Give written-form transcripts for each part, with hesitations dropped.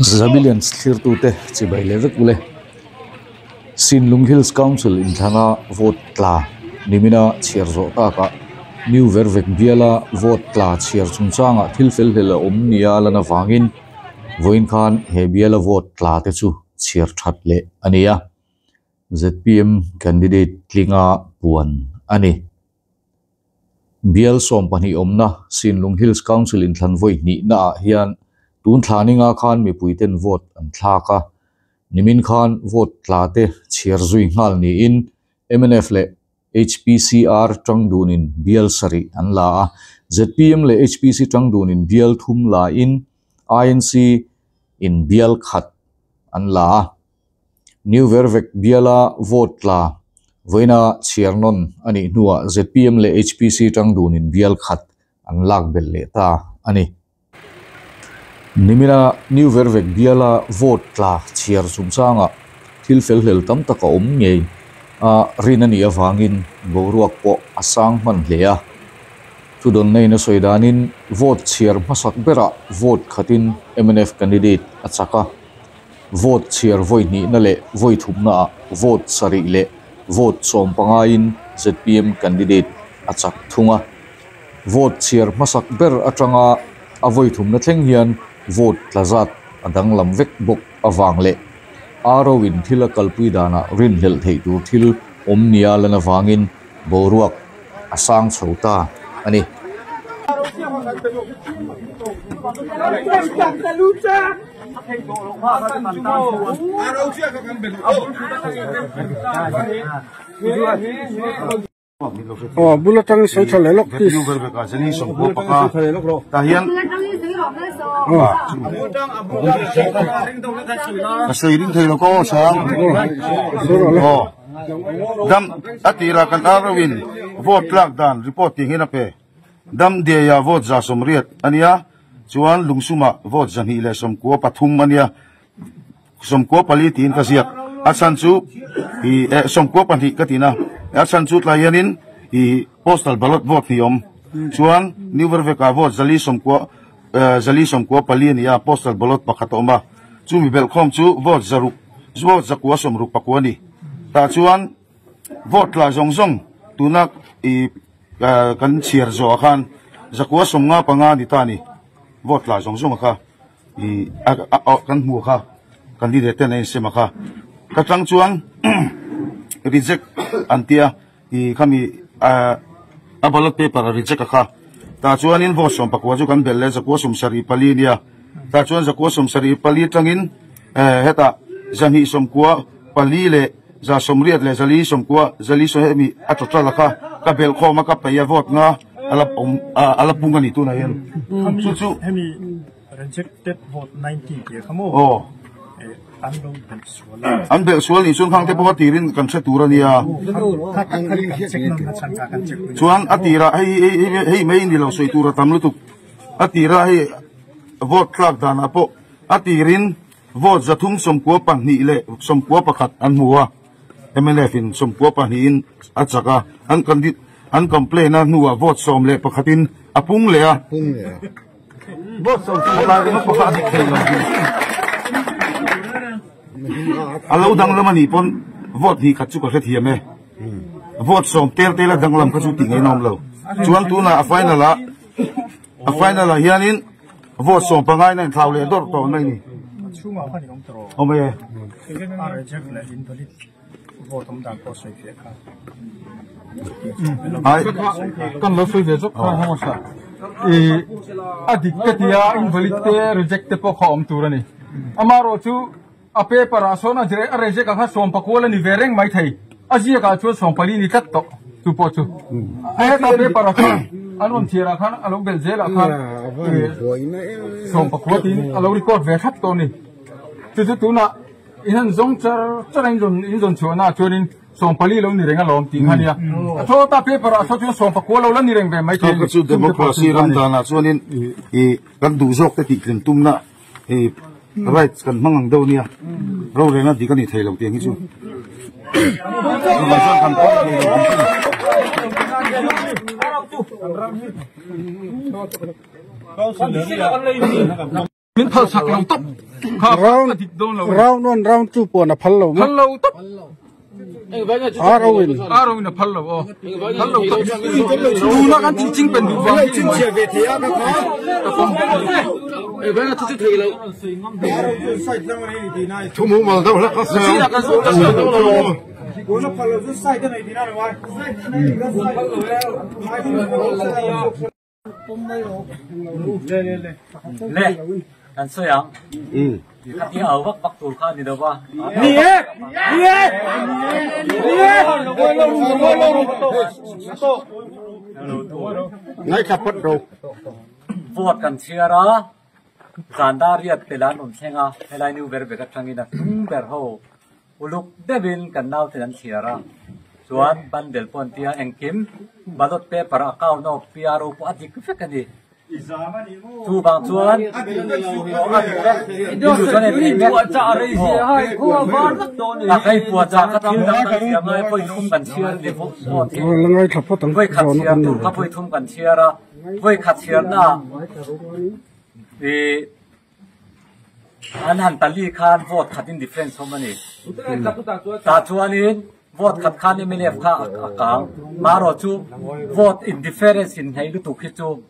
Zabilians clear to te chibai levek ule Sinlung Hills Council in thana vote tla nimina chierzo ta ka new vervek biala vote tla chier chungchanga thilfel hela omnia lana wangin voin khan he biala vote tla te chu chier that le ania ZPM candidate tlinga puan ani bial som pani omna Sinlung Hills Council in thlan voi ni na hian tun thlaninga khan mi puiten vote an thlaka nimin khan vote tlate chiar zui ngal ni in MNF le HPCR tangdunin bial sari an la ZPM le HPC tangdunin bial thum la in INC in bial khat an la new vervek biala vote la voina chiarnon ani nuwa ZPM le HPC tangdunin bial khat an lak bel le ta ani nimina new vervek biala vote tla chiar chungchanga thilfel hlel tam taka om ngei rinani awangin boruak po asang man hlea tudon nei na soidanin vote chiar masak bera vote khatin MNF candidate achaka vote chiar voi ni na le voi thumna vote sari le vote som pangain ZPM candidate achak thunga vote chiar masak ber atanga avoi thumna thleng hian vote tlazat adang lam vek bok awang le arowin thila kalpui dana rin hel thei tu thil omnia lana wangin boruak asang chhota ani bulatang soi thale lok ti ka jani sompo paka tahian kasoi ring thei loko sang dam atira kan arwin vote lak dan reporting hina pe dam de ya vote za somriat ania chuan lungsuma vote jani le somko pathum ania somko palitin kasiak asan chu i somko pani katina asan chu tlayanin i postal ballot vote niom chuan new verveka vote zali somko palin ya postal ballot pakhatoma chu mi belkhom chu vote zaruk vote zakwa somruk pakwani ta chuan vote la zongjong tunak i kan chiar zo khan zakwa somnga panga ni tani vote la zongjong kha i kan mu kha candidate nei sema kha katang chuan reject antia i khami a ballot paper reject kha ta chuan in vote som pakwa chu kan belle zakwa som sari palinia ta chuan zakwa som sari pali tangin heta jani somkwa pali le za somriat le zali somkwa zali so hemi atotala kha ka bel khoma ka paya vote nga ala pungani tu na yen chu hemi rejected vote 90 ke khamo an bel sual ni chung khang te po tirin kan se turania chuan atira hei mai ni lo soi tura tamlu tu atira hei vote clock dan apo atirin vote zathung somkwa panni le somkwa pakhat an muwa MNF in somkwa panni in achaka an complain na nuwa vote som le pakhatin apung le a vote som la no pakhat alo dang lamani pon vote hi khachu ka thiame vote som tel tel dang lam khachu ti ngai nom lo chuan tu na a final hianin vote som pangai na thau le dor to nai ni chunga phani om tro ome reject le invalid vote om dan ko soi fe kha ai kan lo soi ve jok kha ho sa e adik katia invalid te reject te po khom turani amaro chu a paper asona jere reject ka som pakola ni vereng mai thai ajia ka chu som pali ni tat to chu po chu a ta paper anon thira khan alo bel jela khan som pakwa tin alo record ve khat to ni chu tu na inan zong charang zon chona chunin som pali lo ni renga lom ting hania so ta paper aso chu som pakwa lo la ni reng ve mai thai chu democracy ram dana chunin i kan du jok te ti klin tumna e right kan mangang do nia ro rena di kan ni thei lo tiang hi chu kan เป็นพัลสักเราตบround two ปวนพัลเราตบอารวินนะพัลเราพัลเราตบดูนะกันจริงๆเป็นดูบ้างจริงๆชั่วโมงมาแล้วครับ네, 안 써요. 이 아우박 박돌카 니다 봐. 니에 ngay khắp bắt đầu 부엌 간 치아라 잔다리아 텔란 온생아 헬라이뉴 베르베가 창이다 둥베르호 울룩 데빈 간나우 텔란 치아라 주안 반델 폰티아 앵김 바롯 페퍼 아카우노 피아로 아디 그페카디 투방 주안 인도전에 부자레이지 하이 고바르도니 아카이 부자 카틴다 시아마이 포이 툼간 치아르데 포티 ngay khắp bắt đầu 거의 카치아 또 카포이 툼간 치아라 거의 카치아나 이 안한 달리 칸 vote 카딘 디펜스 소머니 다투아닌 vote 칸 에밀레프 카 아까 마로주 vote indifference in 헤이루 도키주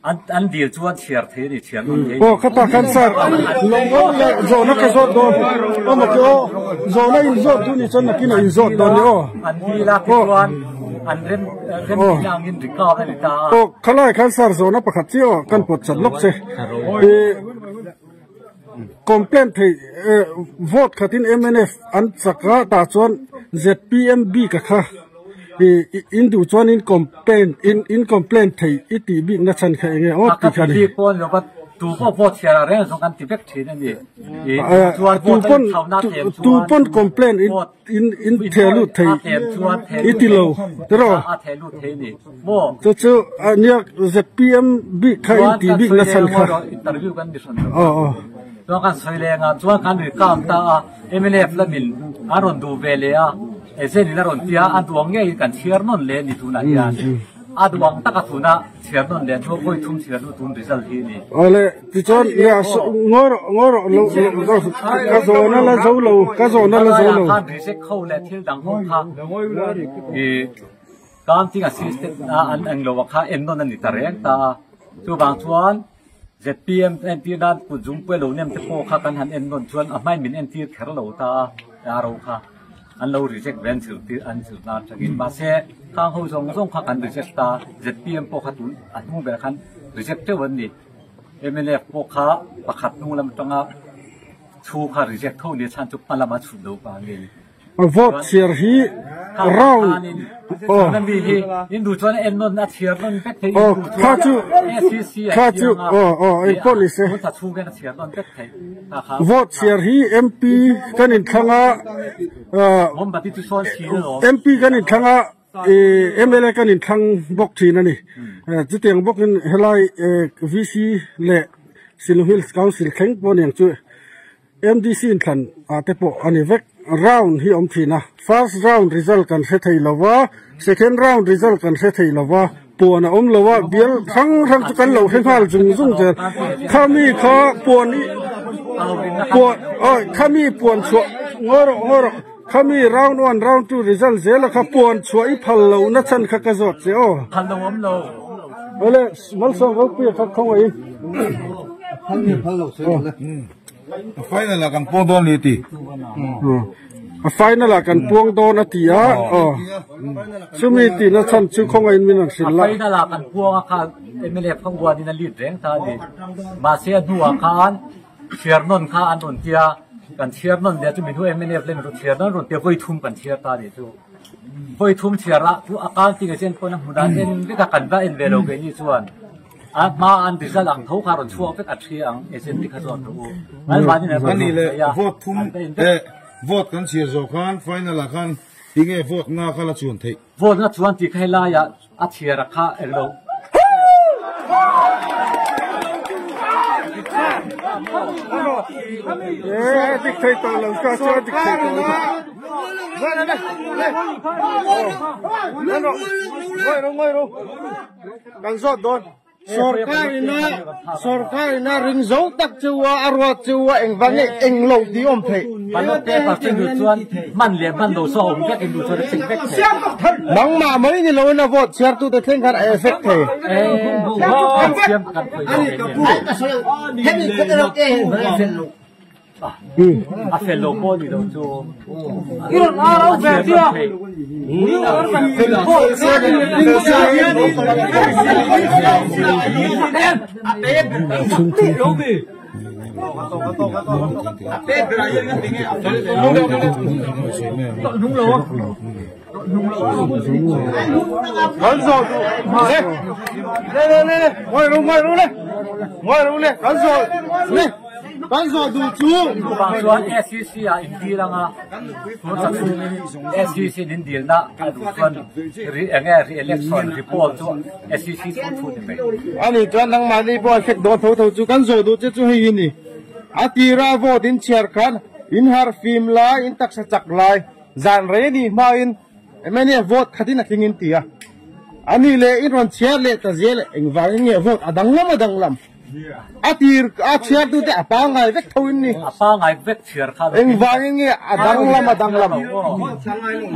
안 딜 주안 치아 테리 치아 어 카타 칸사 롱롱 조나 카소 돈 어머죠 조나 인조 두니 전나 키나 인조 돈요 안 딜라 키완 안렘 렘양인 리카베리타 어 칼라이 칸사 조나 파카티오 칸 포츠 록세 complaint vote khatin MNF an chakra ta chon ZPMB ka kha indu chon in complaint thei iti bi na chan kha nge o ti kha ni pon lo ba tu ko vote chera re so kan ti bek thi ni tu pon complaint in thelu thei iti lo tero a thelu thei ni mo chu ania ZPMB kha iti bi na chan kha interview kan ni son ohตัวกันสวยเลยงาตัวกันหรือกามตาMLF ละมินอารอนดูเวเลยเส้นนี้อารอนที่อันตัวเงี้ยกันเชียร์นนเลยนี่ทุนอะไรอันตัวตะกัทุนะเชียร์นนเลยทั่วไปทุ่มเชียร์นทุนริซัลที่นี่อะไรที่จอนเนี่ยงอเรากระโจนนั่นละเจ้าเรากระโจนนั่นละเจ้าเราการรีเซ็ตเข้าและที่ดังห้องค่ะการที่กับซิสเต็มอันเราว่าค่ะเอ็นนนั่นนี่ตะเรงตาตัวบางส่วนZPM NT ด้านกุจุงเปโลเนี่ยมันจะโผล่ข้ากันหันเอ็นนนชวนไม่มี NT แค่เราตาอาเราค่ะอันเรา reject เว้นสื่อที่อันสื่อนาจะกินมาเสียข้างหูส่งข้ากัน reject ตา ZPM โผล่ข้าตุนอันมุ่งแบบกัน reject เจ้าวันนี้ MLF โผล่ข้าประคัดนู่นแล้วมันต้องชูข้า reject เท่านี้ฉันจุดมันละมาชุดดูบางเลยvote share hi roundนั่นดีอินดูชวนเอ็นนนนัดเชียร์นนเป็ดที่ข้าจูไอ้ police มันจะชูกันเชียร์นนเป็ดที่vote share hi MP กันอินข้างผมบัดที่ชวนชีเลย MP กันอินข้างMLA กันอินข้างบกทีนั่นนี่จุดเตียงบกอินเฮลัยVC เละซิลฮิลส์คาวซิลแข็งปนอย่างจุ MDC อินขันเตปอันนี้เวกround hi om thina first round result kan se thei lawa second round result kan se thei lawa puana om lawa bial thang chu kan lo hal jung je khami kha puani puan oi khami puan chu ngoro khami round 1 round 2 result je la kha puan chu I phal lo na chan kha ka zot je o phal lo om lo ole mal so go pi kha khong ai phal lo se le final la kan pon don liti final la kan puang don atia sumi ti na chan chu khong ai min sin la final la kan puang kha MLF khong wa ni na lead reng ta ni ma se duwa khan chernon kha an on tia kan chernon le chu mi thu MLF le mi thu chernon ron tia voi thum kan cher ta ni chu voi thum chera chu akal ti ga chen pon hudan en bi ka kan ba en velo ke ni chuanมาอันที่จะหลังเขาขาดช่วงเป็นอัดเชียงเอเซนติคาซอนรู้อันนี้เลยโหวตทุ่มโหวตกันเชียร์โจคันไฟนั่นละคันที่ไงโหวตงาข้าละชวนเทโหวตงาชวนที่ใครล่ะอัดเชียร์ราคาเอโลดิกเตอร์เราก็ชอบดิกเตอร์ไม่รู้ดังสอดโดน sorkar na ring zo tak chuwa arwa chuwa engwange englo di om the balot te pa sing du chuan man le man lo so om vek du chuan sing vek nang ma mai ni lo na vote share tu te theng kar effect the siam kan hemi ketero ke a fellow body do chu iron aro vertia Kan so du chu bang chuan SCC a in ti langa mo chak SCC din dil na a du chuan re election report chu SCC thu ni ani chuan nang mani bo effect do tho chu kan so du chu hi ni atira vo din chair khan in har film la in tak sa chak lai zan re ni ma in emani vote khatin a king in tia ani le in ron chair le ta zel engwang nge vote adang lam atir a chair tu te apa ngai vek thoin ni apa ngai vek chair kha engwang nge adang lam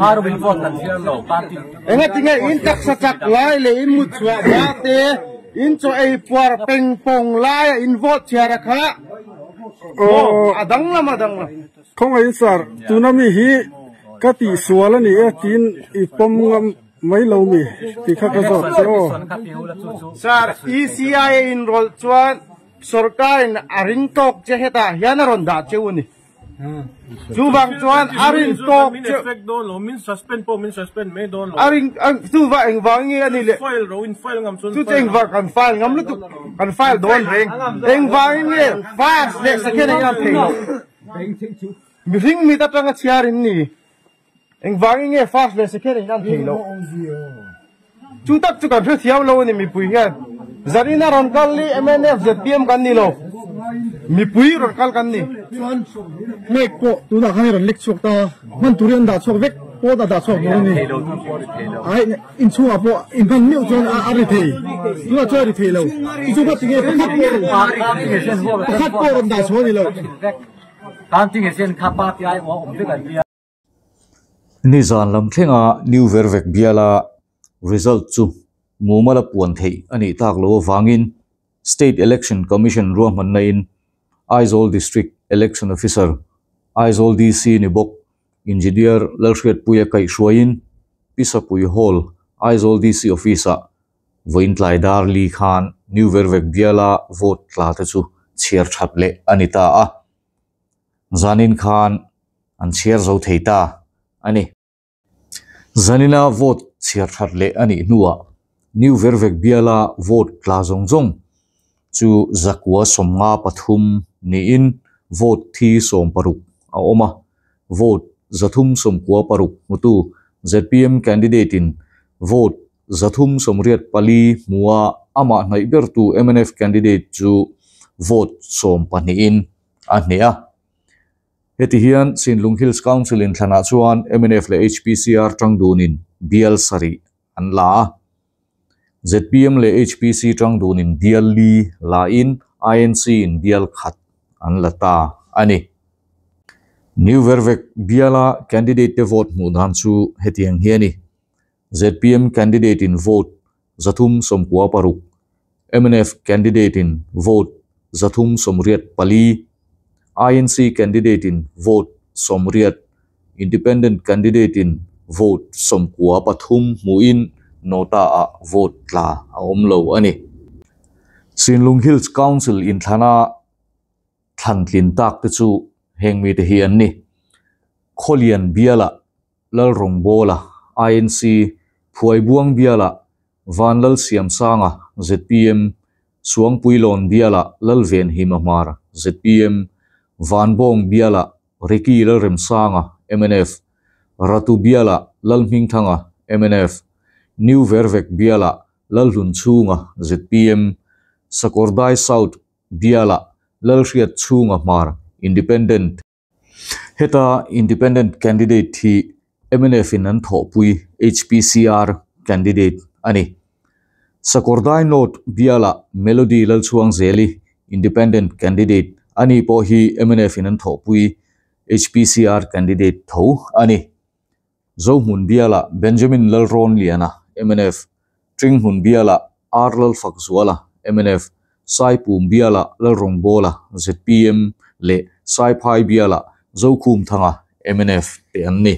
haru bin vote tan chair lo party enga tinga in tak sa chak lai le in mutwa ba te in cho ei por peng pong lai in vote chair kha adang lam không ai sar tunami hi kati suala ni tin ipom ngam mai lo mi ti kha ka zo so sar ECI enroll chuan sarkar in aring tok che heta hian ron da cheuni chu bang chuan aring tok effect don lo min suspend me don lo aring tu va eng wang nge ani le file ngam sun tu eng va kan file ngam lu tu kan file don reng eng wang nge fast le second yang thing mi ring mi ta tanga chiarin ni eng wang nge fast le second yang thing lo chu tak chu kan thiam lo ni mi pui hian zarina ron kal li MNF ZPM kan ni lo mi pui ron kal kan ni mek ko tu na khai ron lek chok ta man turian da chok vek po da chok ni ai in chu apo in ban miu chon a ri thei tu na choi ri thei lo i chu ba tinge khat ko ron da chho ni lo kan ting sen kha pa ti ai om vek an lia ni zan lam thlenga new vervek biala result chu mumala puan thei ani tak lo wangin state election commission ro man na in Aizawl district election officer Aizawl DC ni bok engineer lalhriat puya kai hruain pisapui hall Aizawl DC officer voin tlai dar li khan new vervek biala vote tla ta chu chiar thaple anita a zanin khan an chiar zo theita ani zanina vote chiar thatle ani nuwa new vervek biala vote tla zong chu zakwa somnga pathum ni in vote thi som paruk a oma vote zathum somkwa paruk mutu ZPM candidate in vote zathum somriat pali muwa ama hnai bertu MNF candidate chu vote som pani in ania heti hian Sinlung Hills Council in thana chuan MNF le HPCR tangdunin bial sari an la ZPM le HPC tangdunin bial li la in INC in bial khat an lata ani new vervek biala candidate te vote mu dan chu hetiang hiani ZPM candidate in vote zathum somkwa paruk MNF candidate in vote zathum somriat pali INC candidate in vote somriat independent candidate in vote somkwa pathum muin nota a vote tla a omlo ani Sinlung Hills Council in thana thantlin tak te chu hengmi te hi an ni kholian biala lal rong bola INC phuai buang biala vanlal siam sanga ZPM suang puilon biala lal ven himamar ZPM vanbong biala riki lal rem sanga MNF ratu biala lal ming thanga MNF new vervek biala lal hun chunga ZPM Sakordai South biala lal riat chunga mar independent heta independent candidate thi MNF in an thopui HPCR candidate ani Sakordai note biala melody lal chuang zeli independent candidate ani po hi MNF inan thopui HPCR candidate tho ani zo mun biala Benjamin lalron liana MNF tring mun biala arlal fakzuala MNF sai pum biala lalrong bola ZPM le sai phai biala zo khum thanga MNF te anni